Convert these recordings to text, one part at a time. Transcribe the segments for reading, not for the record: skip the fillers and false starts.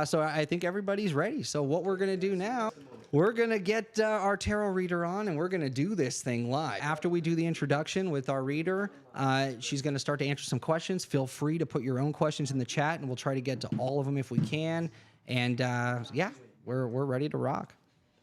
So I think everybody's ready. So what we're going to do now, we're going to get our tarot reader on, and we're going to do this thing live. After we do the introduction with our reader, she's going to start to answer some questions. Feel free to put your own questions in the chat, and we'll try to get to all of them if we can. And yeah, we're ready to rock.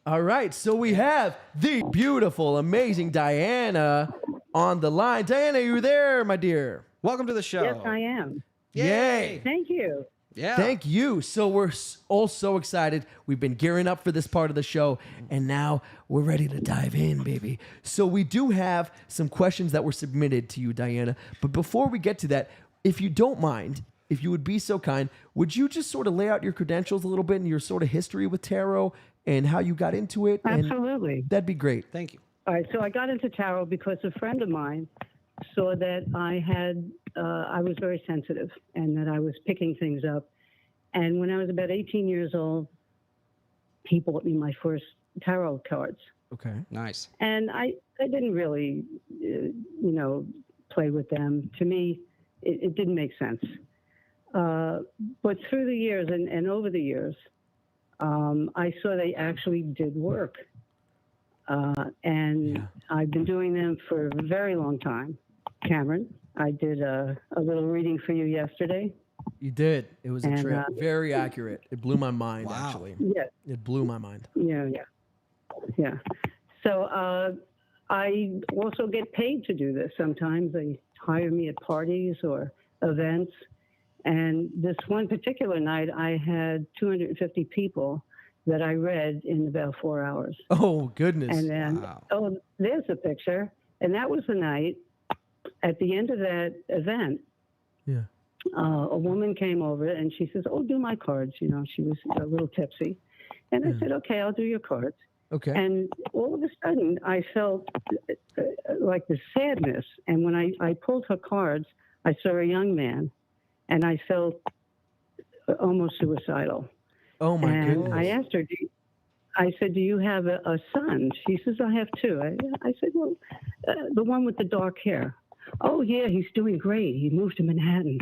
All right, so we have the beautiful, amazing Diana on the line. Diana, you there, my dear? Welcome to the show. Yes, I am. Yay. Thank you. Yeah. Thank you. So we're all so excited. We've been gearing up for this part of the show, and now we're ready to dive in, baby. So we do have some questions that were submitted to you, Diana. But before we get to that, if you don't mind, if you would be so kind, would you just sort of lay out your credentials a little bit and your sort of history with tarot and how you got into it? Absolutely. And that'd be great. Thank you. All right, so I got into tarot because a friend of mine saw that I was very sensitive and that I was picking things up. And when I was about 18 years old, he bought me my first tarot cards. Okay. Nice. And I didn't really, play with them. To me, it didn't make sense. But through the years and over the years, I saw they actually did work. I've been doing them for a very long time. Cameron, I did a little reading for you yesterday. You did. It was a trip. Very accurate. It blew my mind, actually. Yeah. It blew my mind. Yeah. So I also get paid to do this. Sometimes they hire me at parties or events. And this one particular night, I had 250 people that I read in about 4 hours. Oh, goodness. And then, there's a picture. And that was the night. At the end of that event, a woman came over and she says, "Oh, do my cards." She was a little tipsy. And I said, "Okay, I'll do your cards." Okay. And all of a sudden, I felt like the sadness. And when I pulled her cards, I saw a young man, and I felt almost suicidal. Oh, my goodness. I asked her, I said, "Do you have a son?" She says, "I have two." I said, "Well, the one with the dark hair." "Oh, yeah, he's doing great. He moved to Manhattan."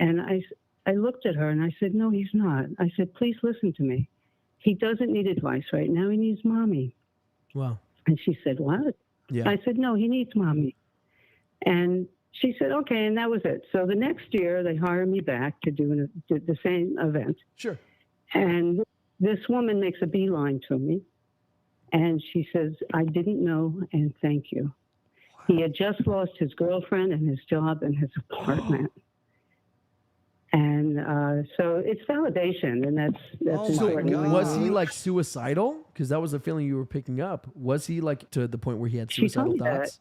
And I looked at her and I said, "No, he's not." I said, "Please listen to me. He doesn't need advice right now. He needs mommy." Wow. And she said, "What?" Yeah. I said, "No, he needs mommy." And she said, "Okay," and that was it. So the next year, they hired me back to do the same event. Sure. And this woman makes a beeline to me, and she says, "I didn't know, and thank you." Wow. He had just lost his girlfriend and his job and his apartment. And so it's validation, and that's important. So was he like suicidal? Because that was the feeling you were picking up. Was he like to the point where he had suicidal thoughts?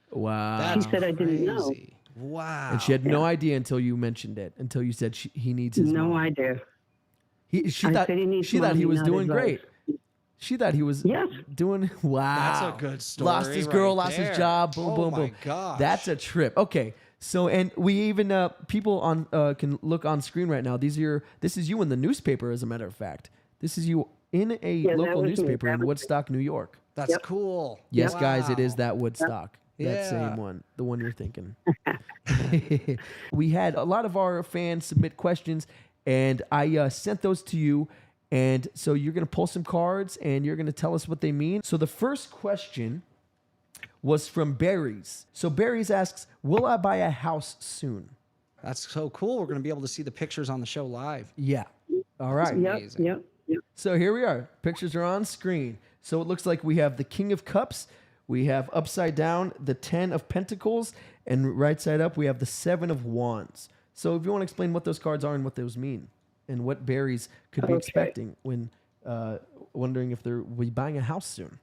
Wow. She said, "I didn't know." Wow. And she had no idea until you mentioned it, until you said he needs his No mom. idea. She thought he was doing great. She thought he was doing, wow. That's a good story. Lost his girl, lost his job, boom, boom, boom. Gosh. That's a trip. Okay. So, and we even, people on can look on screen right now. This is you in the newspaper, as a matter of fact. This is you in a local newspaper in Woodstock, New York. That's cool. Yes, wow. guys, it is that Woodstock. Yep. That same one, the one you're thinking. We had a lot of our fans submit questions, and I sent those to you. And so you're going to pull some cards, and you're going to tell us what they mean. So the first question was from Barry's. So Barry's asks, "Will I buy a house soon?" That's so cool. We're going to be able to see the pictures on the show live. Yeah. All right. Yep. So here we are. Pictures are on screen. So it looks like we have the King of Cups. We have upside down the 10 of Pentacles. And right side up, we have the 7 of Wands. So if you want to explain what those cards are and what those mean, and what Barry's could be expecting when wondering if they're will be buying a house soon.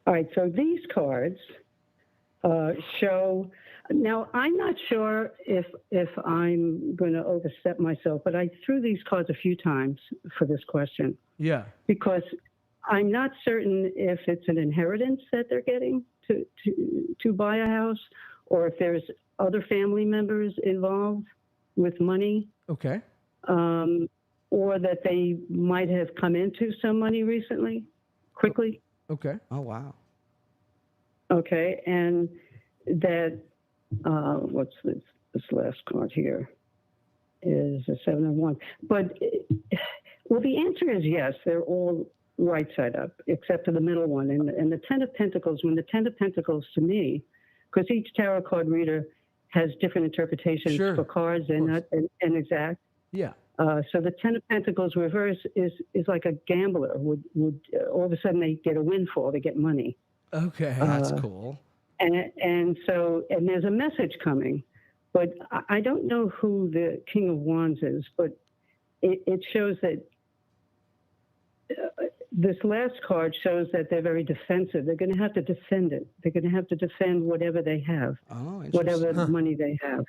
All right, so these cards show. Now, I'm not sure if I'm going to overstep myself, but I threw these cards a few times for this question. Yeah. Because I'm not certain if it's an inheritance that they're getting to buy a house, or if there's other family members involved with money. Okay. Or that they might have come into some money recently, quickly. Okay. Oh, wow. Okay, and that, what's this last card here? is a 7 of Wands. But, well, the answer is yes. They're all right side up, except for the middle one. And the 10 of Pentacles, when the 10 of Pentacles to me, because each tarot card reader has different interpretations for cards and not and exact. Yeah. So the 10 of Pentacles reverse is like a gambler would all of a sudden they get a windfall, they get money. Okay. That's cool. And so there's a message coming, but I don't know who the King of Wands is, but it shows that this last card shows that they're very defensive. They're going to have to defend it. They're going to have to defend whatever they have, whatever money they have.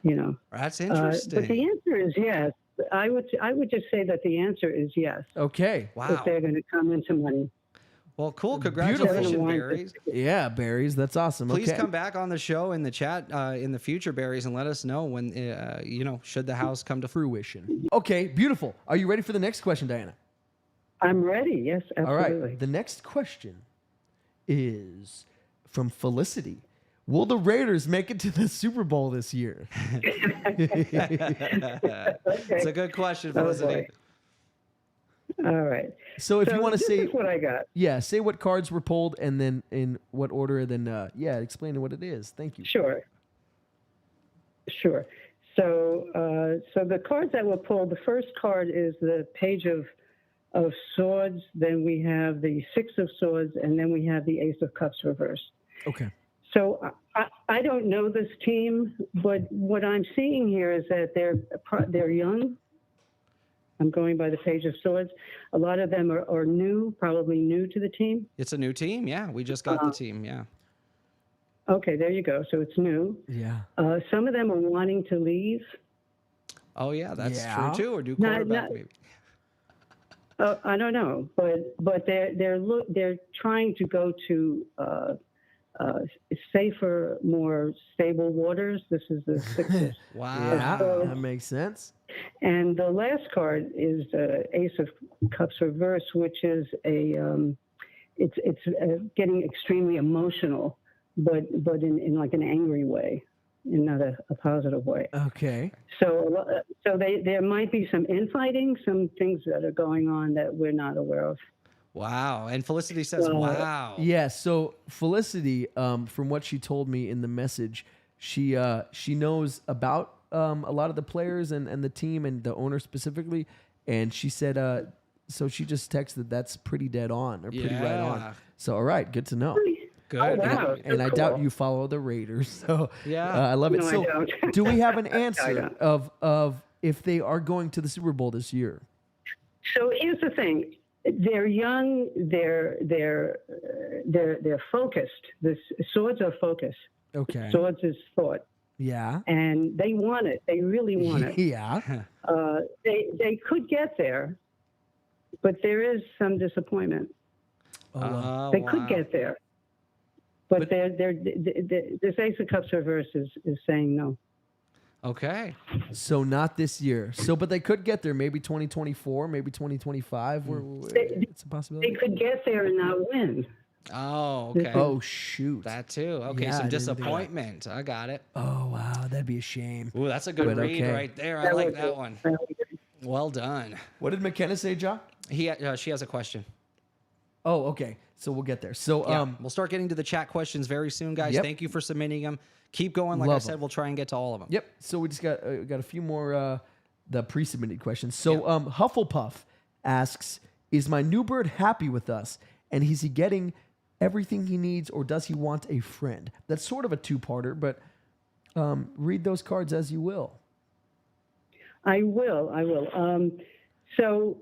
You know, that's interesting. But the answer is yes. I would just say that the answer is yes. Okay. Wow. If they're going to come into money. Well, cool. Congratulations, Berries. Yeah, Berries. That's awesome. Please come back on the show in the chat in the future, Berries, and let us know when, should the house come to fruition. Okay, beautiful. Are you ready for the next question, Diana? I'm ready. Yes, absolutely. All right. The next question is from Felicity. Will the Raiders make it to the Super Bowl this year? It's a good question, Felicity. All right. So if you want to say what I got. Yeah, say what cards were pulled and then in what order, then explain what it is. Thank you. Sure. So the cards that were pulled, the first card is the Page of Swords, then we have the Six of Swords, and then we have the Ace of Cups reversed. Okay. So I don't know this team, but what I'm seeing here is that they're young. I'm going by the Page of Swords. A lot of them are new, probably new to the team. It's a new team, yeah. We just got the team, yeah. Okay, there you go. So it's new. Yeah. Some of them are wanting to leave. Oh, yeah, that's true, too. Or do quarterback, maybe. I don't know, but they're trying to go to safer, more stable waters. This is the Six of Wow. Yeah, that makes sense. And the last card is Ace of Cups reverse, which is it's getting extremely emotional, but in like an angry way, in not a positive way. Okay. So there might be some infighting, some things that are going on that we're not aware of. Wow. And Felicity says, wow. Yeah. So Felicity, from what she told me in the message, she knows about a lot of the players and the team and the owner specifically. And she said, so she just texted that's pretty dead on or pretty right on. So, all right. Good to know. Good. Oh, wow. And I doubt you follow the Raiders. So I love it. No, so I don't. do we have an answer of if they are going to the Super Bowl this year? So here's the thing. They're young. They're focused. The swords are focused. Okay. Swords is thought. Yeah. And they want it. They really want it. Yeah. They could get there, but there is some disappointment. They could get there, but this Ace of Cups reverse is saying no. Okay. So not this year. So, but they could get there. Maybe 2024, maybe 2025. It's a possibility. They could get there and not win. Oh, okay. Oh, shoot. That too. Okay, Yeah, some I didn't think disappointment. I got it. Oh, wow. That'd be a shame. Ooh, that's a good read right there. I like that one. Really Well done. What did McKenna say, John? She has a question. Oh, okay. So we'll get there. So We'll start getting to the chat questions very soon, guys. Yep. Thank you for submitting them. Keep going. Like I said, we'll try and get to all of them. Yep. So we just got a few more the pre-submitted questions. So Hufflepuff asks, "Is my new bird happy with us? And is he getting everything he needs, or does he want a friend?" That's sort of a two-parter, but read those cards as you will. I will. So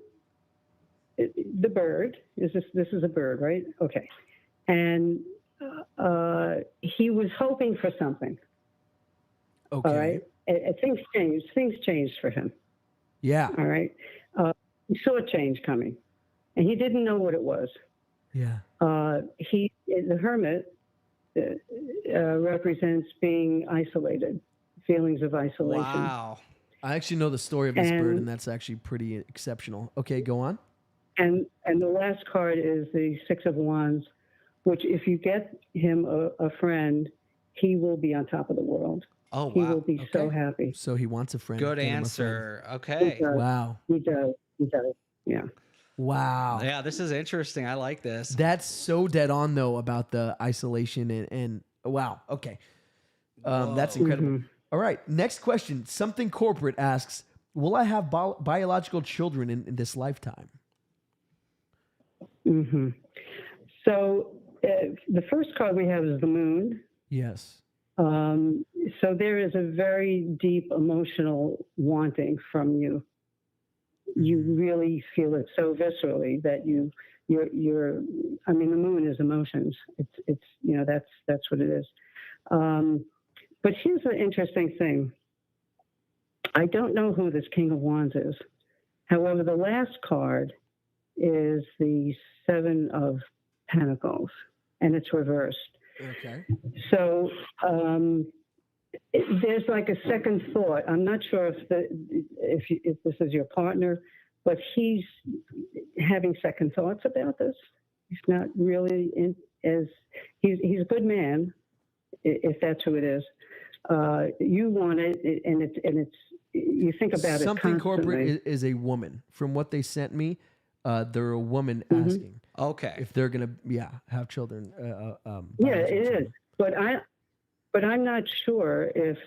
the bird is this is a bird, right? Okay, and he was hoping for something. Okay. All right. Things changed. Things changed for him. Yeah. All right. He saw a change coming, and he didn't know what it was. Yeah. The hermit represents being isolated, feelings of isolation. Wow. I actually know the story of this bird, and that's actually pretty exceptional. Okay, go on. And the last card is the Six of Wands, which if you get him a friend, he will be on top of the world. Oh, He will wow. be so Okay. happy. So he wants a friend. Good Get him a friend. answer. He Okay. does. Wow. He does. He does. Yeah. Wow. Yeah, this is interesting. I like this. That's so dead on though about the isolation and wow. Okay. That's Whoa. incredible. Mhm. All right. Next question. Something corporate asks, will I have biological children in this lifetime? Mhm. So the first card we have is the moon. Yes. So there is a very deep emotional wanting from you. You really feel it so viscerally that you're. I mean, the moon is emotions. It's that's what it is. But here's the interesting thing. I don't know who this King of Wands is. However, the last card is the Seven of Pentacles, and it's reversed. Okay. So there's like a second thought. I'm not sure if this is your partner, but he's having second thoughts about this. He's not really he's a good man, if that's who it is. You want it, and it's you think about Something it constantly. corporate is a woman. From what they sent me, they're a woman asking Okay. if they're gonna have children. Yeah, biological it children. is. But I'm not sure if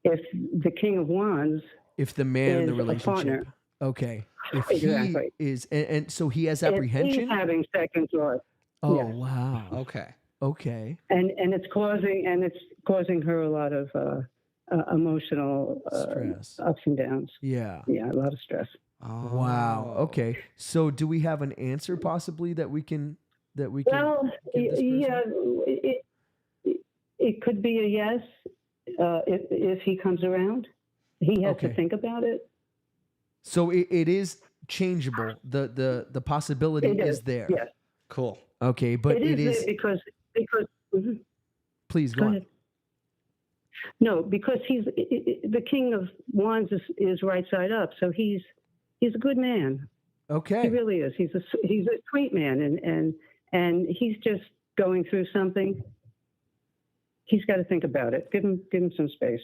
the King of Wands If the man in the is a relationship. partner. Okay. If Exactly. he is, and so he has if apprehension. he's having second thoughts. Oh yes. wow. Okay. Okay. And it's causing her a lot of emotional Stress. ups and downs. Yeah. Yeah, a lot of stress. Oh. Wow. Okay. So do we have an answer possibly that we can Well, give this person? yeah, it could be a yes if he comes around. He has Okay. to think about it. So it is changeable. The possibility It is is. there. Yes, Okay, but it is because mhm. please Go go on. ahead. No, because the King of Wands is right side up, so he's a good man. He Okay. really is. He's a sweet man, and he's just going through something. He's got to think about it. Give him some space.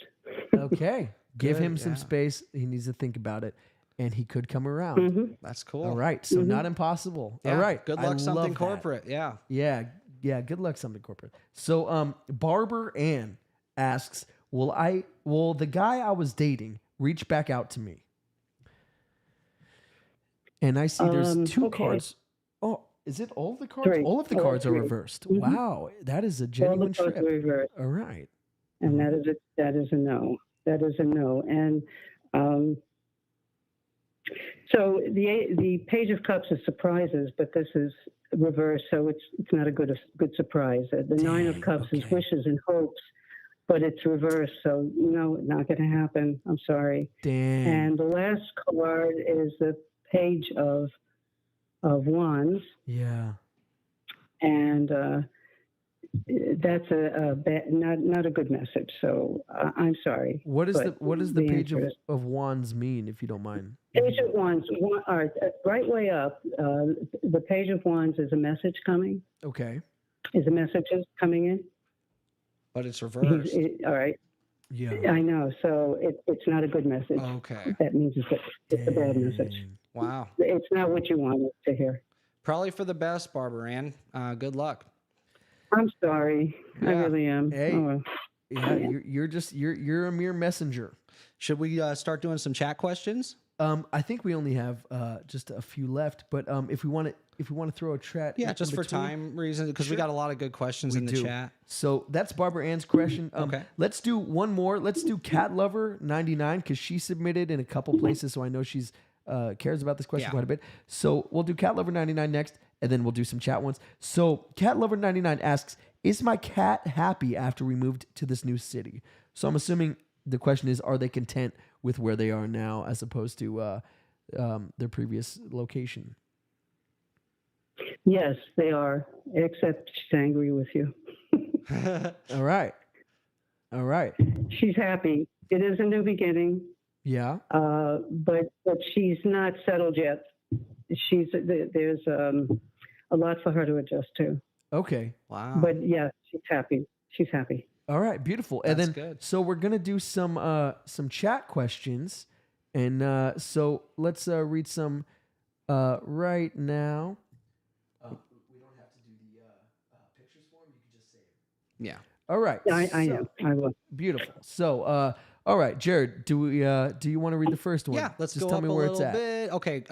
Okay. Give Good, him some yeah. space. He needs to think about it, and he could come around. Mhm. That's cool. All right. So not impossible. Yeah. All right. Good I luck, something love that. corporate. Yeah. Yeah. Yeah. Good luck, something corporate. So Barber Ann asks, will the guy I was dating reach back out to me? And I see there's two okay. cards. Oh, is it all of the cards? Three. All of the All cards are three. reversed. Mhm. Wow. That is a All the genuine cards trip. are reversed, All right. and that is a no. That is a no. And so the Page of Cups is surprises, but this is reversed, so it's not a good surprise. The Nine of Dang, Cups is okay. wishes and hopes, but it's reversed, so no, not going to happen. I'm sorry. Dang. And the last card is the Page of Wands, Yeah. and that's a bad, not a good message. So I'm sorry. What does but the Page answer is- of Wands mean, if you don't mind? Page of Wands, right way up. The Page of Wands is a message coming. Okay. Is a message coming in? But it's reversed. All right. Yeah. I know. So it's not a good message. Okay. That means it's a bad message. Dang. Wow. It's not what you wanted to hear. Probably for the best, Barbara Ann. Good luck. I'm sorry. I Yeah. really am. Hey. Oh, well. Yeah, you're a mere messenger. Should we start doing some chat questions? I think we only have just a few left, but if we want to throw a chat, Yeah, in just for between, time reasons, because we got a lot of good questions in the do. chat. So that's Barbara Ann's question. Okay. Let's do one more. Let's do Cat Lover 99 because she submitted in a couple places, so I know she's cares about this question Yeah. quite a bit. So we'll do Cat Lover 99 next, and then we'll do some chat ones. So Cat Lover 99 asks, "Is my cat happy after we moved to this new city?" So I'm assuming the question is, are they content with where they are now as opposed to their previous location? Yes, they are. Except she's angry with you. All right. All right. She's happy. It is a new beginning, Yeah. but she's not settled yet. There's a lot for her to adjust to. Okay. Wow. But yeah, she's happy. She's happy. All right, beautiful. And That's then, good. so we're gonna do some chat questions, and so let's read some right now. We don't have to do the pictures for them. You can just say it. Yeah. All right. I so- am. I will. Beautiful. So, all right, Jared, do you want to read the first one? Yeah, let's just go tell up me a where little it's at. bit. Okay,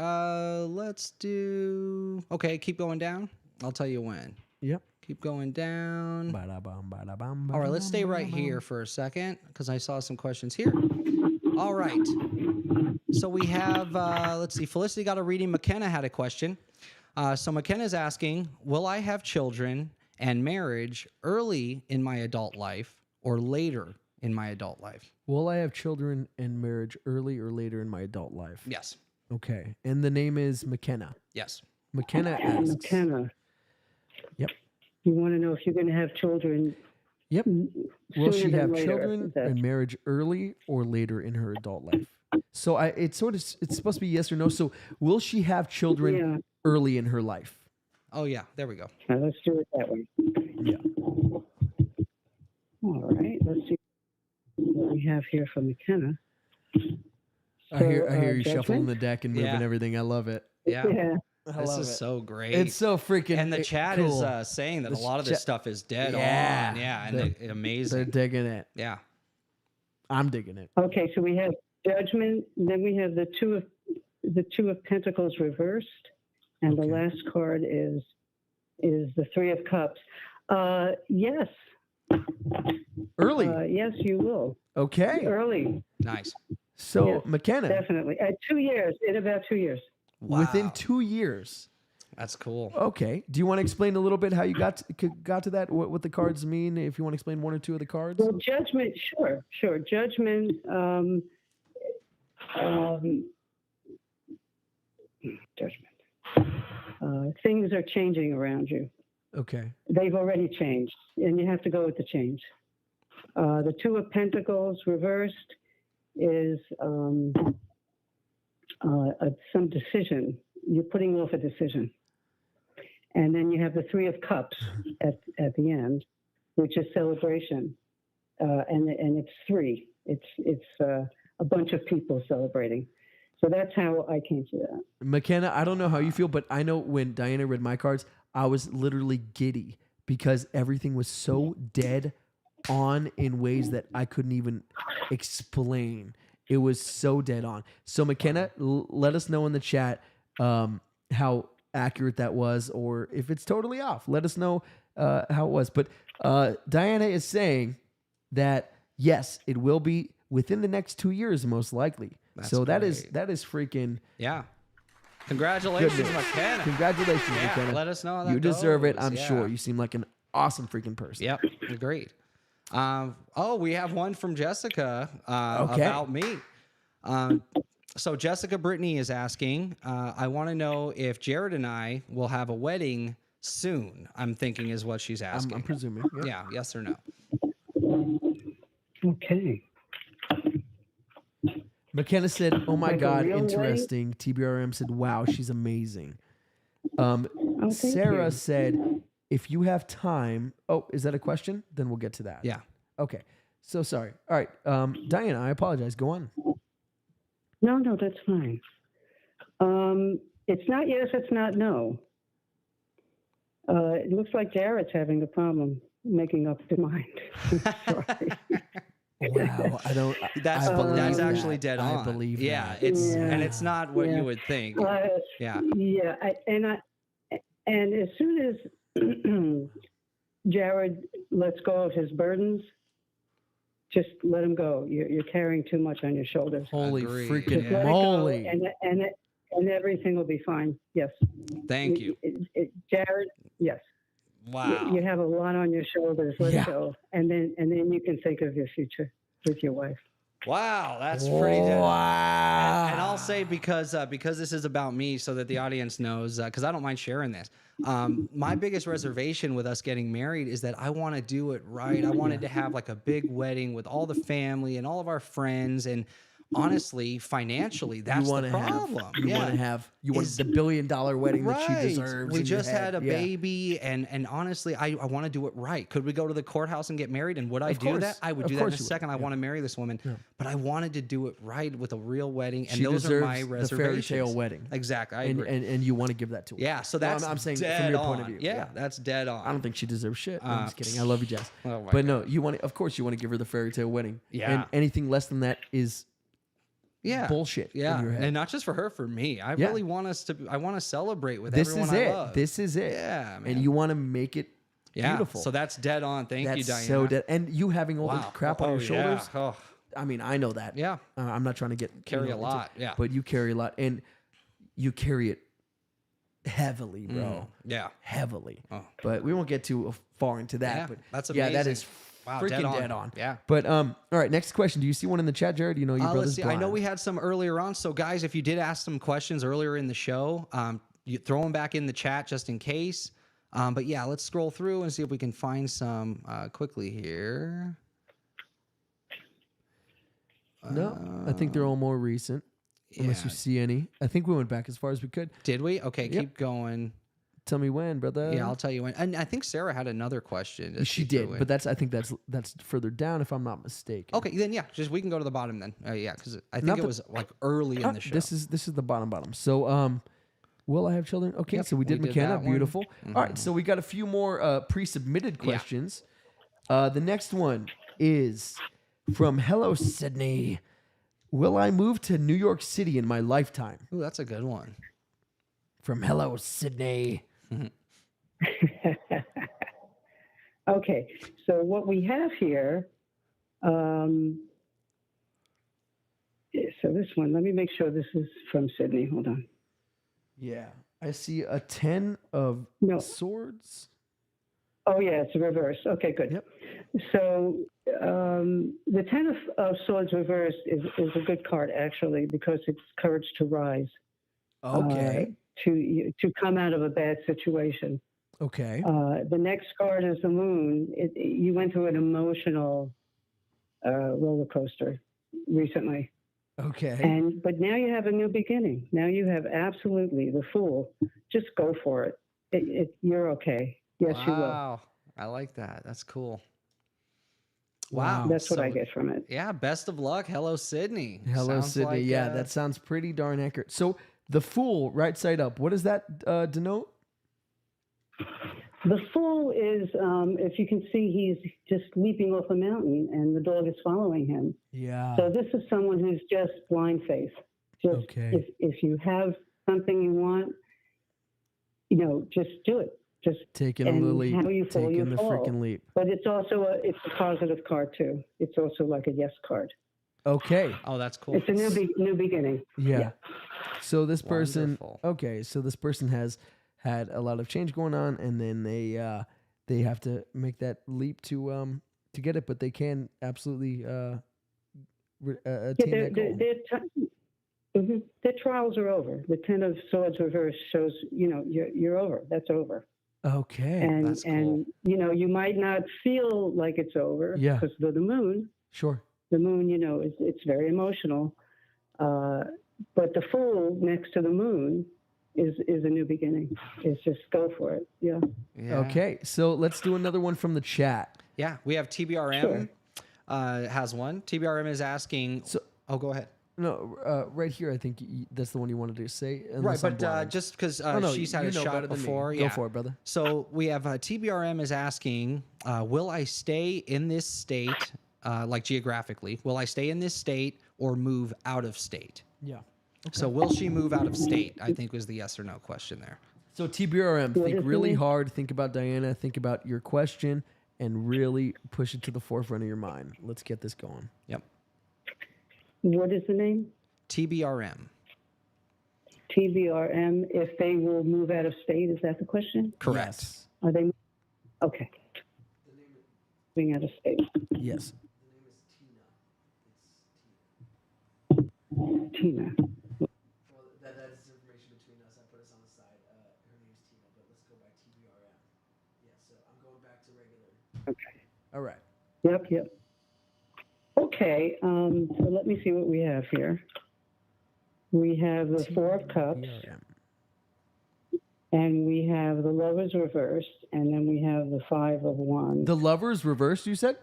let's do. Okay, keep going down. I'll tell you when. Yep. Keep going down. Ba-da-bum, ba-da-bum, All right, let's stay right ba-da-bum. here for a second because I saw some questions here. All right. So we have, let's see, Felicity got a reading. McKenna had a question. So McKenna's asking, will I have children and marriage early in my adult life or later in my adult life? Will I have children and marriage early or later in my adult life? Yes. Okay. And the name is McKenna. Yes. McKenna asks. McKenna, Yep. you want to know if you're going to have children? Yep. Will sooner she than have later, children is that- and marriage early or later in her adult life? So it's supposed to be yes or no. So will she have children Yeah. early in her life? Oh, yeah. There we go. Let's do it that way. Yeah. All right. Let's see what we have here from McKenna. I hear So, you shuffling judgment? the deck and moving Yeah. everything. I love it. Yeah. Yeah. I This love is it. so great. It's so freaking and the chat cool. is saying that The a lot of this chat- stuff is dead Yeah. on. Yeah. And They're- they're amazing. They're digging it. Yeah. I'm digging it. Okay. So we have judgment. Then we have the two of Pentacles reversed, and the Okay. last card is the Three of Cups. Yes. Early. Yes, you will. Okay. Early, Nice. So yes, McKenna, definitely. At 2 years, in about 2 years. Wow. within 2 years. That's cool. Okay. Do you want to explain a little bit how you got to that? What the cards mean? If you want to explain one or two of the cards. Well, judgment, sure. Judgment, judgment. Things are changing around you. Okay. They've already changed, and you have to go with the change. The Two of Pentacles reversed is some decision. You're putting off a decision. And then you have the Three of Cups at the end, which is celebration. And it's three. It's a bunch of people celebrating. So that's how I came to that. McKenna, I don't know how you feel, but I know when Diana read my cards, I was literally giddy because everything was so dead on in ways that I couldn't even explain. It was so dead on. So McKenna, let us know in the chat how accurate that was, or if it's totally off. Let us know how it was. But Diana is saying that yes, it will be within the next 2 years, most likely. That's so that great. is freaking Yeah. Congratulations, goodness. McKenna. Congratulations, Yeah, McKenna. let us know how that You deserve it, goes. I'm Yeah. sure. You seem like an awesome freaking person. Yep, agreed. We have one from Jessica Okay. about me. So Jessica Brittany is asking, I want to know if Jared and I will have a wedding soon. I'm thinking is what she's asking. I'm presuming. Yeah. Yeah, yes or no? Okay. McKenna said, "Oh my Like a God, real wedding? interesting." TBRM said, "Wow, she's amazing." Thank Sarah you. said, "If you have time." Oh, is that a question? Then we'll get to that. Yeah. Okay. So sorry. All right, Diana, I apologize. Go on. No, that's fine. It's not yes, it's not no. It looks like Jared's having a problem making up his mind. Sorry. Wow, I don't. That's I believe that's that. actually dead on. I believe Yeah, that. it's Yeah. and it's not what Yeah. you would think. Yeah. Yeah, and as soon as Jared lets go of his burdens, just let him go. You're carrying too much on your shoulders. Holy Agreed. freaking Just let moly! it go, and everything will be fine. Yes. Thank you. Jared. Yes. Wow. You have a lot on your shoulders. Let Yeah. it go, and then you can think of your future with your wife. Wow, that's pretty dead. Wow. And I'll say because this is about me, so that the audience knows, because I don't mind sharing this. My biggest reservation with us getting married is that I want to do it right. I wanted to have like a big wedding with all the family and all of our friends, and honestly, financially, that's the problem. You want to have you want the $1 billion wedding that she Right. deserves. We in your just had a head. Yeah. baby, and honestly, I want to do it right. Could we go to the courthouse and get married? And would I Of do course. that? I would Of do that in a course you would. second. I want to marry this woman, but I wanted to do it right with a real wedding, and She those are deserves my the reservations. fairy tale wedding. Exactly, I And, agree. and you want to give that to her. Yeah, so Well, that's I'm saying dead from your on. point of view. Yeah, that's dead on. I don't think she deserves shit. No, I'm just kidding. I love you, Jazz. Oh my but no, you want to, of course you want to give her the fairy tale wedding. Yeah. And anything less than that is bullshit Yeah, in your head. and not just for her, for me. I Yeah. really want us to. I want to celebrate with This everyone is I it. love. This is it. Yeah, man. And you want to make it beautiful. So that's dead on. Thank you, That's Diana. so dead. And you having all the Wow. crap on Oh, your shoulders. Yeah. Oh, I mean, I know that. yeah. I'm not trying to get Carry a into- lot, yeah. But you carry a lot, and you carry it heavily, bro. Yeah. Heavily. Oh. But we won't get too far into that. Yeah, but that's yeah, that amazing. is Wow, freaking dead on. Yeah. But all right, next question. Do you see one in the chat, Jared? You know your Let's brother's see. blind. I know we had some earlier on. So, guys, if you did ask some questions earlier in the show, you throw them back in the chat just in case. But yeah, let's scroll through and see if we can find some quickly here. No, I think they're all more recent. Unless you Yeah. see any. I think we went back as far as we could. Did we? Okay, keep going. Tell me when, brother. Yeah, I'll tell you when. And I think Sarah had another question. that She threw did, in. but I think that's further down if I'm not mistaken. Okay, then yeah, just we can go to the bottom then. Yeah, because I think Not it the- was like early in the show. This is the bottom. So will I have children? Okay, Yep, so we did we did McKenna. that one. Beautiful. All right, so we got a few more pre-submitted questions. The next one is from Hello Sydney. Will I move to New York City in my lifetime? Ooh, that's a good one. From Hello Sydney. Okay, so what we have here, so this one, let me make sure this is from Sydney. Hold on. Yeah, I see a 10 of No. swords. Oh, yeah, it's reverse. Okay, good. Yep. So the Ten of Swords reversed is a good card, actually, because it's courage to rise, Okay. to come out of a bad situation. Okay. The next card is the Moon. You went through an emotional roller coaster recently. Okay. But now you have a new beginning. Now you have absolutely the Fool. Just go for it. You're okay. Yes, you will. Wow, I like that. That's cool. Wow, That's what so- I get from it. Yeah, best of luck. Hello, Sydney. Hello, Sounds Sydney. like, Yeah, that sounds pretty darn accurate. So the Fool, right side up. What does that denote? The Fool is, if you can see, he's just leaping off a mountain, and the dog is following him. Yeah. So this is someone who's just blind faith. Just Okay. if you have something you want, just do it. Just Taking a and little leap. how you fall, Taking you the fall. freaking leap. But it's also it's a positive card too. It's also like a yes card. Okay. Oh, that's cool. It's a new beginning. Yeah. So this person. Wonderful. Okay. So this person has had a lot of change going on, and then they have to make that leap to get it, but they can absolutely attain that goal. Their trials are over. The Ten of Swords reverse shows you're over. That's over. Okay. And that's cool. and you might not feel like it's over Yeah. because of the Moon. Sure. The Moon, it's very emotional. But the Fool next to the Moon is a new beginning. It's just go for it. Yeah. Yeah. Okay. So let's do another one from the chat. Yeah, we have TBRM has one. TBRM is asking. So- go ahead. No, right here. I think that's the one you wanted to say. Right, unless I'm but blind. just because no, she's had you a know shot better than me. before. Go for it, brother. So we have TBRM is asking, will I stay in this state, like geographically? Will I stay in this state or move out of state? Yeah. So will she move out of state? I think was the yes or no question there. So TBRM, What think is really the- hard. Think about Diana. Think about your question, and really push it to the forefront of your mind. Let's get this going. Yep. What is the name? TBRM. TVRM. If they will move out of state, is that the question? Correct. Yes. Are they? Okay. Moving out of state. Yes. Tina. Well, that's information between us. I put us on the side. Her name is Tina, but let's go by TBRM. Yeah. So I'm going back to regular. Okay. All right. Yep. Okay, so let me see what we have here. We have the Four of Cups, TPRM. and we have the Lovers reversed, and then we have the Five of Wands. The Lovers reversed, you said?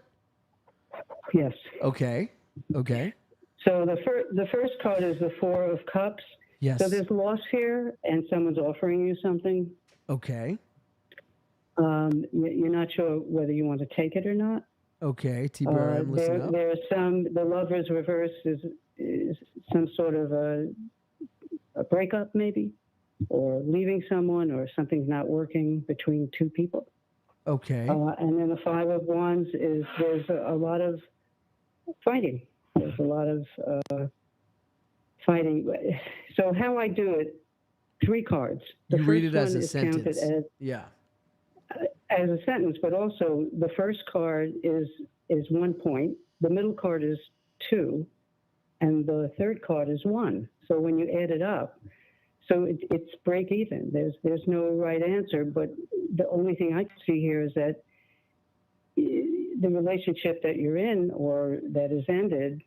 Yes. Okay. Okay. So the first card is the Four of Cups. Yes. So there's loss here, and someone's offering you something. Okay. You're not sure whether you want to take it or not. Okay. TPRM, listen up. There's the Lovers reverse is some sort of a breakup, maybe, or leaving someone, or something's not working between two people. Okay. And then the Five of Wands is there's a lot of fighting. There's a lot of fighting. So how I do it, 3 cards. The You first read it as one a is sentence. counted Yeah. as a sentence, but also the first card is 1 point, the middle card is 2, and the third card is 1. So when you add it up, so it's break even. There's no right answer, but the only thing I can see here is that the relationship that you're in or that is ended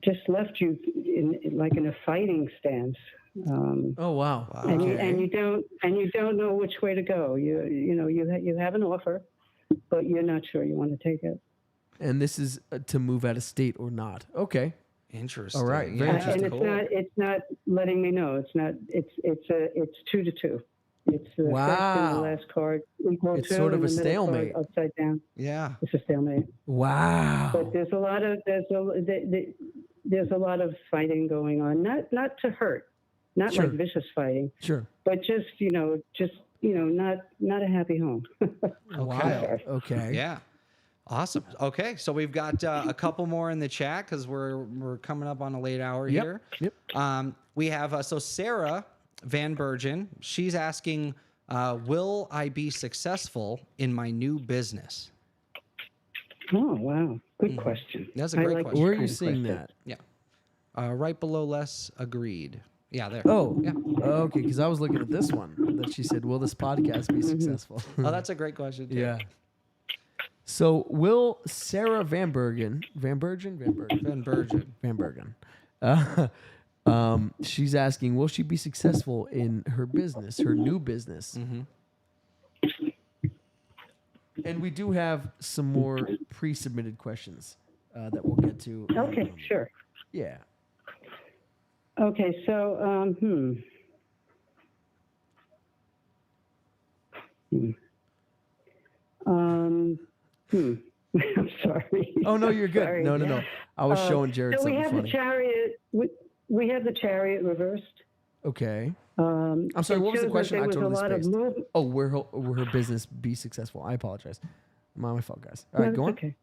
just left you in a fighting stance. Oh wow. And Okay. you don't know which way to go. You have an offer, but you're not sure you want to take it. And this is to move out of state or not. Okay. Interesting. All right, very Yeah, interesting. And it's not letting me know. It's not. It's 2-2. It's the first and Wow. the last card equal It's 2, sort of and a the middle card stalemate. upside down. Yeah. It's a stalemate. Wow. But there's a lot of fighting going on. Not to hurt, not Sure. like vicious fighting, Sure. but just not a happy home. Wow. Okay. Yeah. Awesome. Okay, so we've got a couple more in the chat because we're coming up on a late hour Yep. here. Yep. We have so Sarah Van Bergen. She's asking, "Will I be successful in my new business?" Oh wow, good question. That's a great I like question. Where are this you kind of seeing question. that? Yeah. Right below less agreed. Yeah, there. Oh. Yeah. Okay, because I was looking at this one that she said, "Will this podcast be successful?" Oh, that's a great question. Too. Yeah. So will Sarah Van Bergen, Van Bergen. she's asking, will she be successful in her business, her new business? Mm-hmm. And we do have some more pre-submitted questions that we'll get to. Okay, sure. Yeah. Okay, so I'm sorry. Oh no, you're good. Sorry. No. I was showing Jared So we something have funny. the chariot. We have the chariot reversed. Okay. I'm sorry. It What was the shows that question? I there was totally a lot of spaced. movement. Oh, will her business be successful? I apologize. My fault, guys. All right, No, go on. it's okay.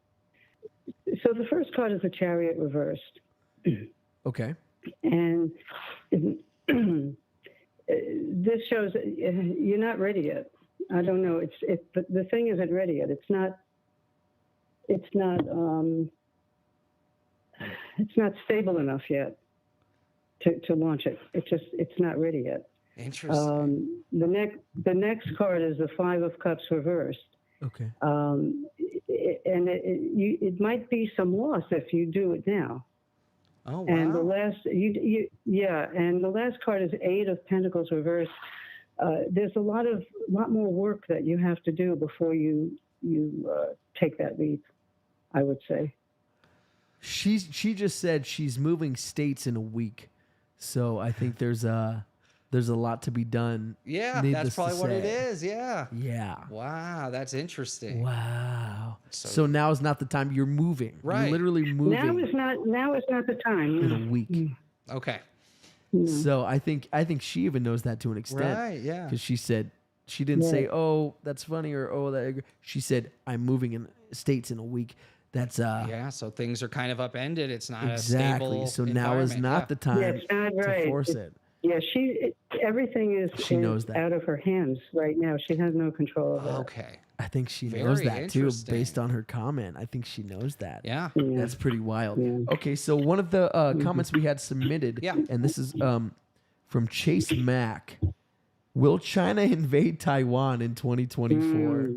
So the first card is the chariot reversed, Okay. and this shows that you're not ready yet. I don't know. But the thing isn't ready yet. It's not stable enough yet to launch it. It's not ready yet. Interesting. The next card is the Five of Cups reversed. Okay. And it might be some loss if you do it now. Oh wow. And the last card is Eight of Pentacles reversed. There's a lot more work that you have to do before you take that leap, I would say. She just said she's moving states in a week, so I think there's a lot to be done. Yeah, needless that's probably to what it say. is. Yeah. Yeah. Wow, that's interesting. Wow. So- So now is not the time. You're moving. Right. You're literally moving Now is not the time. in a week. Okay. So I think she even knows that to an extent. Right. Yeah. Because she said she didn't say, "Oh, that's funny," or "Oh, that." She said, "I'm moving in states in a week." That's Yeah. So things are kind of upended. It's not a exactly. stable. So now is environment. not the time it's not to right. force it. Yeah, everything is She knows that. out of her hands right now. She has no control of it. Okay. I think she knows Very that too, interesting. based on her comment. I think she knows that. Yeah. That's pretty wild. Yeah. Okay, so one of the comments we had submitted, Yeah. and this is from Chase Mack. Will China invade Taiwan in 2024?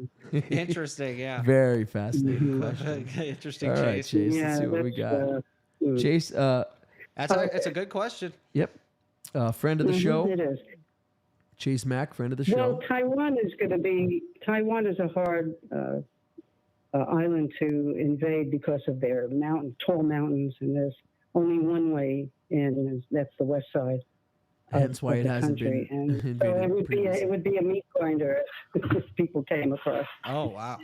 Interesting. Yeah. Very fascinating question. Interesting, All right, Chase. Chase. Let's see what we got. Chase, It's a good question. yep. Friend of the show. It is. Chase Mack, friend of the Well, show. Taiwan is a hard island to invade because of their tall mountains, and there's only one way in, and that's the west side. Hence why of it the hasn't country. been And so invaded previously. it would be a meat grinder if people came across. Oh wow.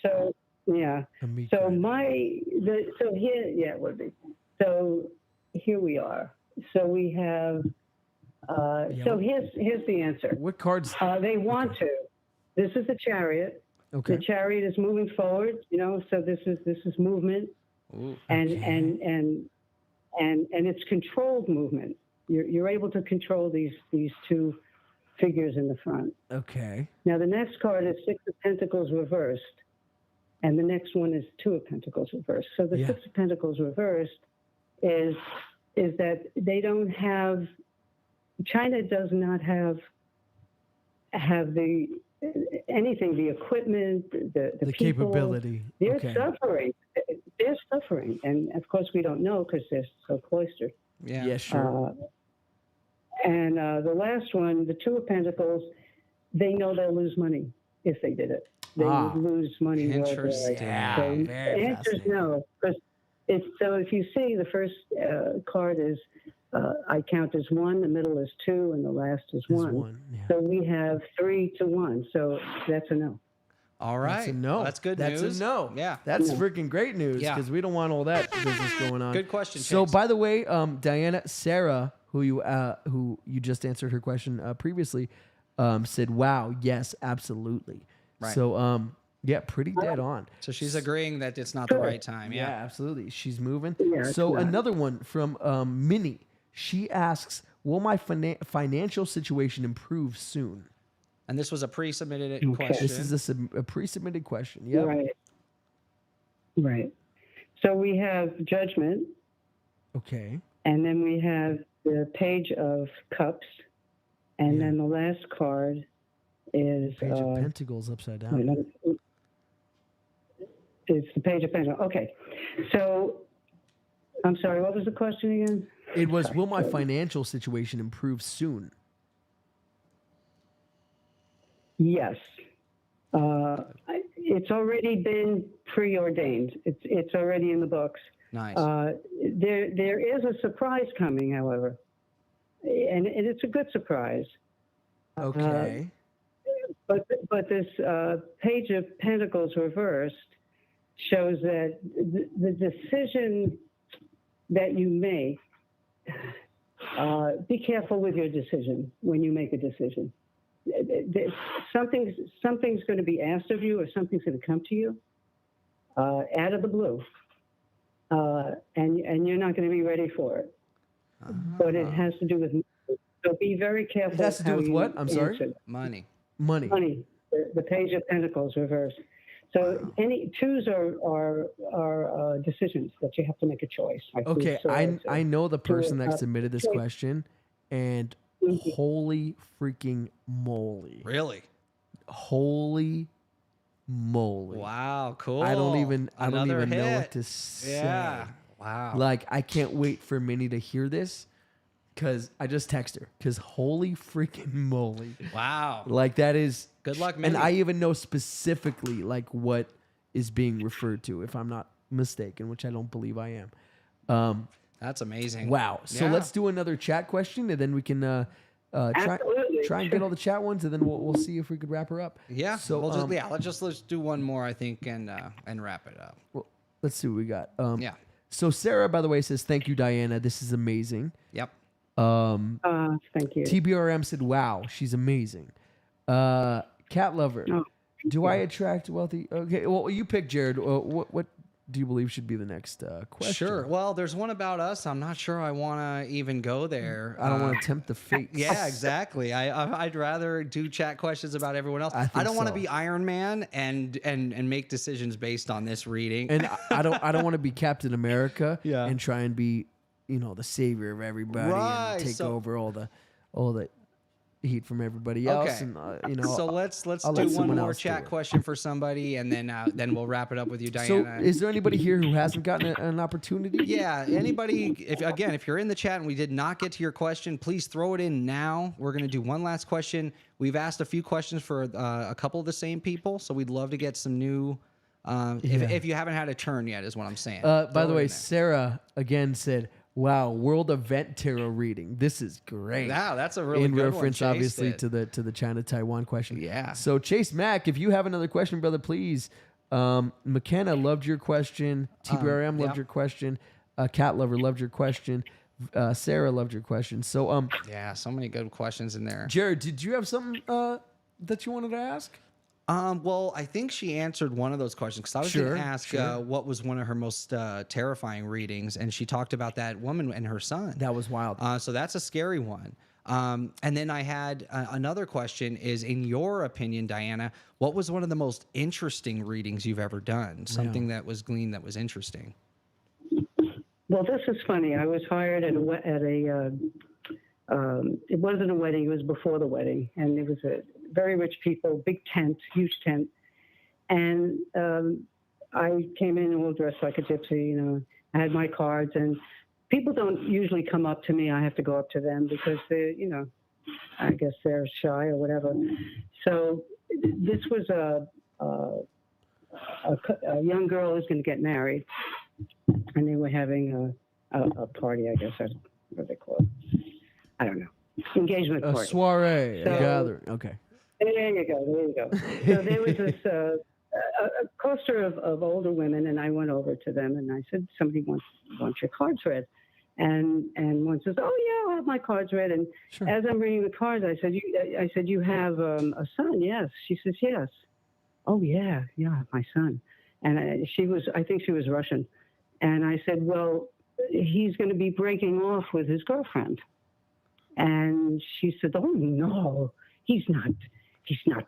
So yeah. A meat So grinder. it would be. So here we are. So we have. So here's the answer. What cards? They want to. This is the Chariot. Okay. The Chariot is moving forward. So this is movement, Ooh. and it's controlled movement. You're able to control these two figures in the front. Okay. Now the next card is Six of Pentacles reversed, and the next one is Two of Pentacles reversed. So the Six of Pentacles reversed is that they don't have. China does not have the equipment, the people, capability. They're suffering. They're suffering, and of course we don't know because they're so cloistered. Yeah. Yeah, sure. And the last one, the Two of Pentacles, they know they'll lose money if they did it. They would lose money. Interesting. Yeah, So the very answer is fascinating. no. Because so if you see the first card is I count as 1, the middle is 2, and the last is 1. Yeah. So we have 3 to 1. So that's a no. All right. That's a no. That's good That's news. a no. Yeah. That's freaking great news Yeah. because we don't want all that business going on. Good question, So, Chase. by the way, Diana, Sarah, who you just answered her question previously, said, "Wow, yes, absolutely." Right. So, yeah, pretty dead on. So she's agreeing that it's not the right time. Yeah, Yeah. absolutely. She's moving. Yeah, So it's not. another one from Minnie. She asks, "Will my financial situation improve soon?" And this was a pre-submitted Okay. question. This is a pre-submitted question. Yeah. Right. So we have Judgment, Okay. and then we have the Page of Cups, and then the last card is Page of Pentacles upside down. wait, it's the Page of Pentacles. Okay. So I'm sorry, what was the question again? It was, "Will my financial situation improve soon?" Yes. It's already been preordained. It's already in the books. Nice. There is a surprise coming, however, and it's a good surprise. Okay. But this Page of Pentacles reversed shows that the decision that you make, be careful with your decision when you make a decision. Something's going to be asked of you, or something's going to come to you out of the blue, and you're not going to be ready for it. But it has to do with money. So be very careful. It has to do how with you what? I'm sorry? answer. Money. Money. Money. The Page of Pentacles reversed. So any twos are decisions that you have to make a choice. Like Okay, I know the person that uh, submitted this choice. question, and holy freaking moly. Really? Holy moly. Wow. Cool. I don't even Another know what hit. to say. Yeah. Wow. Like, I can't wait for Minnie to hear this because I just text her because holy freaking moly. Wow. Like, that is Good luck, and Minnie. I even know specifically like what is being referred to, if I'm not mistaken, which I don't believe I am. That's amazing. Wow. So Yeah. let's do another chat question, and then we can Absolutely. try and get all the chat ones, and then we'll see if we could wrap her up. Yeah. So let's do one more, I think, and wrap it up. well, let's see what we got. Yeah. So Sarah, by the way, says, "Thank you, Diana. This is amazing." Yep. Thank you. TBRM said, "Wow, she's amazing." Cat lover. Oh, Do I attract wealthy? Okay, well, you pick, Jared. What do you believe should be the next question? Sure. Well, there's one about us. I'm not sure I want to even go there. I don't want to tempt the fate. Yeah, exactly. I'd rather do chat questions about everyone else. I think I don't want to so. be Iron Man and make decisions based on this reading. And I don't want to be Captain America Yeah. and try and be, the savior of everybody Right, and take so- over all the heat from everybody else. Okay. And So let's I'll do let one someone more else do chat it. question for somebody, and then we'll wrap it up with you, So, Diana. is there anybody here who hasn't gotten an opportunity? Yeah, anybody, if you're in the chat and we did not get to your question, please throw it in now. We're going to do one last question. We've asked a few questions for a couple of the same people, so we'd love to get some new. If you haven't had a turn yet, is what I'm saying. By Throw the it way, in there. Sarah again said, "Wow, World Event Tarot reading. This is great." Wow, that's a really in good one, reference, Chase obviously, did. to the China Taiwan question. Yeah. So Chase Mack, if you have another question, brother, please. McKenna loved your question. TBRM loved yeah. your question. Cat Lover loved your question. Sarah loved your question. So Yeah, so many good questions in there. Jared, did you have something that you wanted to ask? Well, I think she answered one of those questions because I was going to ask what was one of her most terrifying readings, and she talked about that woman and her son. That was wild. So that's a scary one. And then I had another question is, in your opinion, Diana, what was one of the most interesting readings you've ever done? Something that was gleaned that was interesting. Well, this is funny. I was hired at it wasn't a wedding, it was before the wedding. And it was a very rich people, big tent, huge tent. And I came in all dressed like a gypsy, I had my cards, and people don't usually come up to me. I have to go up to them because they're, I guess they're shy or whatever. So this was a young girl who's going to get married, and they were having a party, I guess. What they call it? I don't know. Engagement A party. soiree, So- a gathering. Okay. There you go. So there was this a cluster of older women, and I went over to them and I said, "Somebody wants your cards read," and one says, "Oh yeah, I'll have my cards read." And as I'm reading the cards, I said, "You have a son?" "Yes." She says, "Yes." "Oh yeah, my son." And I think she was Russian, and I said, "Well, he's going to be breaking off with his girlfriend." And she said, "Oh no, he's not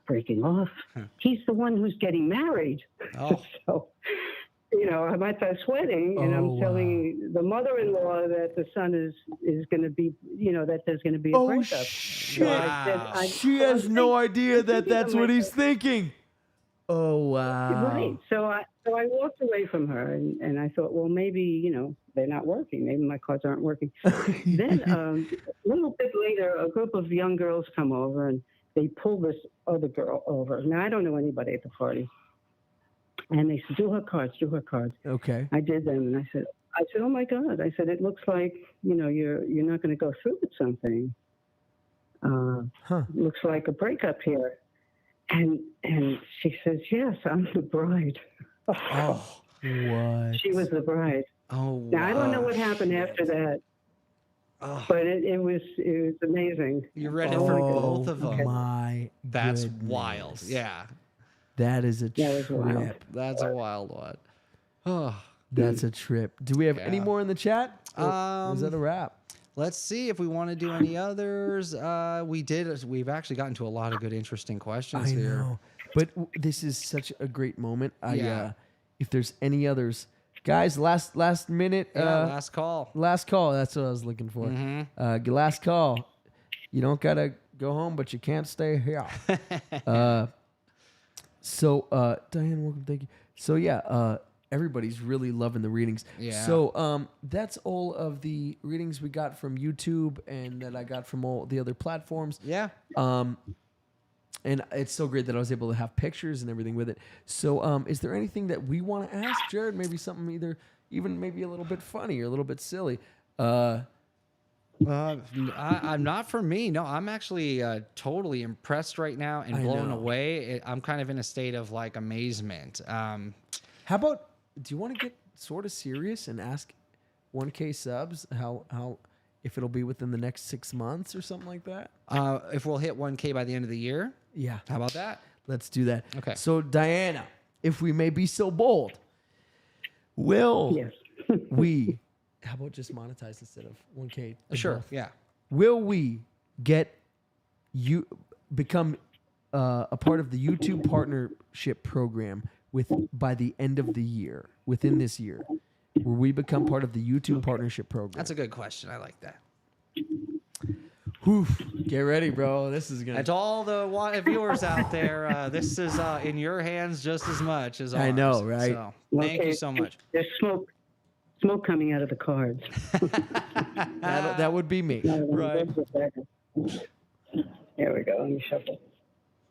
breaking off. He's the one who's getting married." Oh. So, I'm at this wedding, and I'm telling the mother-in-law that the son is going to be, that there's going to be a breakup. Shit. So She has no idea that that's what he's thinking. Oh, wow. Right. So I walked away from her, and I thought, well, maybe, they're not working. Maybe my cards aren't working. Then a little bit later, a group of young girls come over, and they pull this other girl over. Now, I don't know anybody at the party. And they said, do her cards. Okay. I did them, and I said, oh, my God. I said, it looks like, you're not going to go through with something. Looks like a breakup here. And she says, yes, I'm the bride. Oh, what? She was the bride. Oh, wow. Now, I don't know what happened after that, but it was amazing. You read it for both of them. My That's goodness. wild. Yeah. That is a was wild. trip. That's a wild one. Oh. That's a trip. Do we have any Yeah. more in the chat? Or is that a wrap? Let's see if we want to do any others. We've actually gotten to a lot of good, interesting questions I here. know. But this is such a great moment. Yeah. If there's any others, guys, last minute. Last call. Last call. That's what I was looking for. Last call. You don't gotta go home, but you can't stay here. Diane, welcome. Thank you. So everybody's really loving the readings. Yeah. So that's all of the readings we got from YouTube and that I got from all the other platforms. Yeah. And it's so great that I was able to have pictures and everything with it. So is there anything that we want to ask Jared? Maybe something even maybe a little bit funny or a little bit silly. I'm not for me. No, I'm actually totally impressed right now and blown know. away. I'm kind of in a state of like amazement. How about, do you want to get sort of serious and ask 1K subs how if it'll be within the next 6 months or something like that? If we'll hit 1K by the end of the year. Yeah. How about that? Let's do that. Okay. So Diana, if we may be so bold, will Yes. we, how about just monetize instead of 1K? Sure. Both? Yeah. Will we become a part of the YouTube partnership program by the end of the year, within this year? Will we become part of the YouTube partnership program? That's a good question. I like that. Whew, get ready, bro. This is gonna. And to all the viewers out there, this is in your hands just as much as ours. I know, right? So, thank you so much. There's smoke coming out of the cards. That would be me. Right. There we go. Let me shuffle.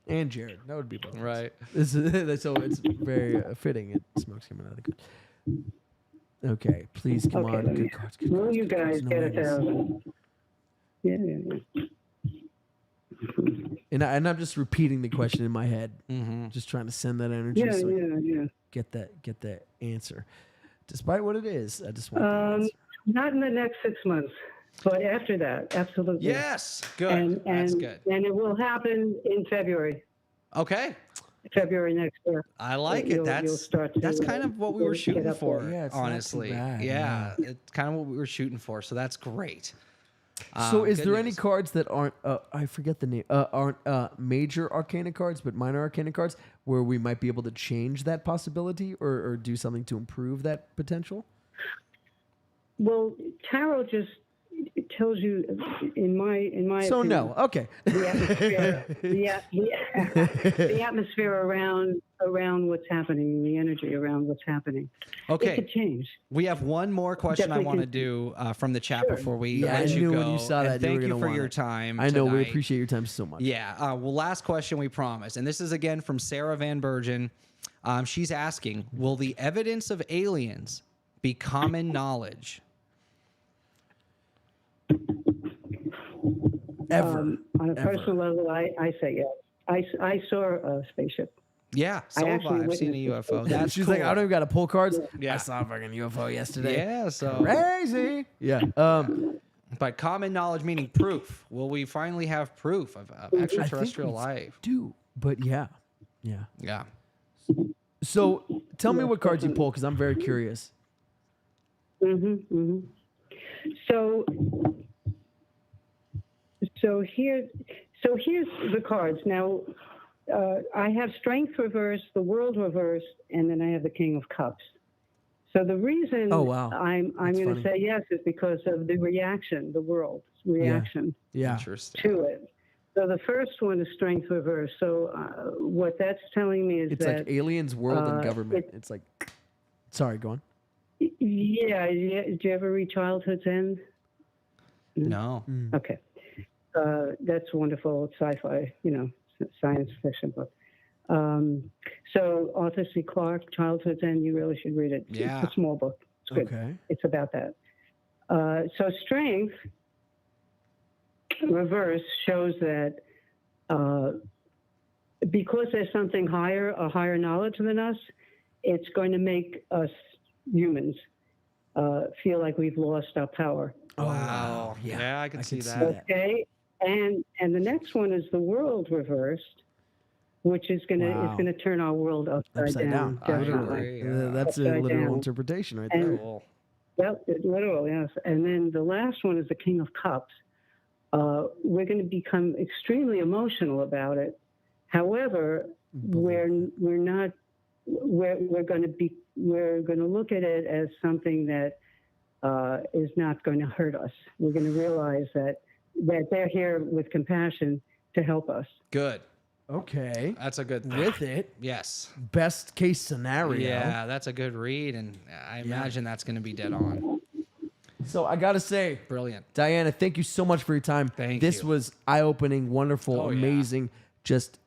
And Jared. That would be both. Right. So it's very fitting. It smoke's coming out of the good. Okay, please come on. Good cards. Good Will cards. you good cards, guys no get negatives. 1,000? Yeah. And I'm just repeating the question in my head, just trying to send that energy. Yeah, so I yeah. get that answer, despite what it is. I just want the answer. Not in the next 6 months, but after that, absolutely. Yes. Good. That's good. And it will happen in February. Okay. February next year. I like it. You'll That's start to, that's kind of what we were get shooting up for, there. Yeah, it's not too honestly. bad, Yeah, it's kind of what we were shooting for. So that's great. So is good there any news. cards that aren't, I forget the name, aren't major arcana cards, but minor arcana cards where we might be able to change that possibility or do something to improve that potential? Well, tarot just tells you, in my So opinion, no, okay. the atmosphere, the atmosphere around what's happening, the energy around what's happening. It Okay. could change. We have one more question I Definitely want to can- do from the chat before we Yeah, let I you knew go. when you saw And that you were thank you gonna for want your it. time. I know, we tonight. appreciate your time so much. Yeah. Well, last question we promise, and this is again from Sarah Van Bergen. She's asking, will the evidence of aliens be common knowledge? Ever. On a Ever. personal level, I say yes. I saw a spaceship. Yeah, so have actually I. I've seen a witnessed UFO. it. That's She's cool. like, I don't even got to pull cards. Yeah. I saw a fucking UFO yesterday. Yeah, so Crazy. Yeah. but common knowledge meaning proof. Will we finally have proof of extraterrestrial life? Do, but yeah. Yeah. Yeah. So tell me what cards you pull because I'm very curious. So here's the cards. Now, I have Strength reversed, the World reversed, and then I have the King of Cups. So the reason Oh, wow. I'm That's going funny. to say yes is because of the reaction, the world's reaction Yeah. Interesting. to it. So the first one is Strength reversed. So what that's telling me is It's that like aliens, world, and government. it- It's like, sorry, go on. yeah. Did you ever read Childhood's End? No. Okay. That's wonderful sci-fi, science fiction book. So Arthur C. Clarke, Childhood's End, you really should read it. Yeah. It's a small book. It's good. Okay. It's about that. So Strength reverse shows that because there's something higher, a higher knowledge than us, it's going to make us humans feel like we've lost our power. Oh, Wow. Yeah, I can see that. Okay, and the next one is the World reversed, which is Wow. gonna turn our world upside down. I would Definitely. agree. That's a Upside literal down. interpretation right And- there. Cool. Yep, literal, yes. And then the last one is the King of Cups. We're going to become extremely emotional about it. However, we're not. We're going to look at it as something that is not going to hurt us. We're going to realize that they're here with compassion to help us. Good. Okay. That's a good thing. With it, Yes. best case scenario. Yeah, that's a good read, and I imagine that's going to be dead on. So I got to say, Brilliant. Diana, thank you so much for your time. Thank this you. was eye-opening, wonderful, Oh, yeah. amazing, just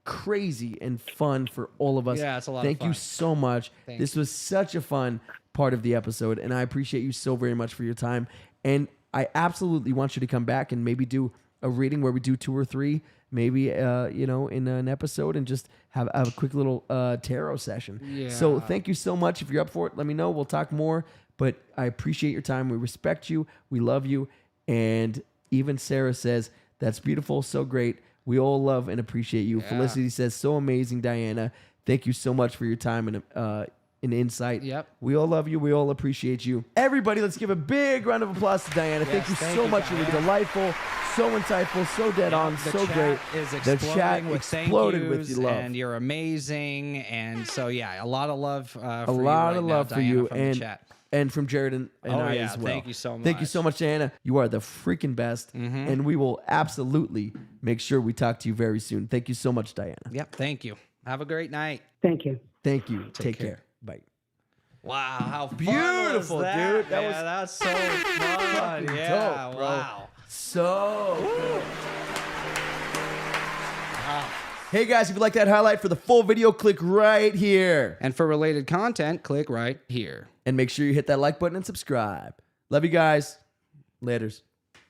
crazy and fun for all of us. Yeah, it's a lot of Thank you fun. so much. Thank This was such a fun part of the episode, and I appreciate you so very much for your time. And I absolutely want you to come back and maybe do a reading where we do 2 or 3, maybe in an episode, and just have a quick little tarot session. Yeah. So thank you so much. If you're up for it, let me know. We'll talk more. But I appreciate your time. We respect you. We love you. And even Sarah says, that's beautiful. So great. We all love and appreciate you. Yeah. Felicity says, so amazing, Diana. Thank you so much for your time and insight. Yep. We all love you. We all appreciate you. Everybody, let's give a big round of applause to Diana. Thank you thank so you, much. You were Diana. delightful, so insightful, so dead on, The so chat great. is The exploding chat with exploded thank with yous, your love. and you're amazing. And so, yeah, a lot of love for A you lot right of now, love for Diana, you. from And the chat. and from Jared and I yeah. as well. Thank you so Thank you much. so much, Diana. You are the freaking best. And we will absolutely make sure we talk to you very soon. Thank you so much, Diana. Yep. Thank you. Have a great night. Thank you. Thank you. Take care. Bye. Wow, how fun Beautiful, was that, dude. That man? was That's so fun. fucking Yeah, dope, bro. wow. So good. Hey guys, if you like that highlight for the full video, click right here. And for related content, click right here. And make sure you hit that like button and subscribe. Love you guys. Laters.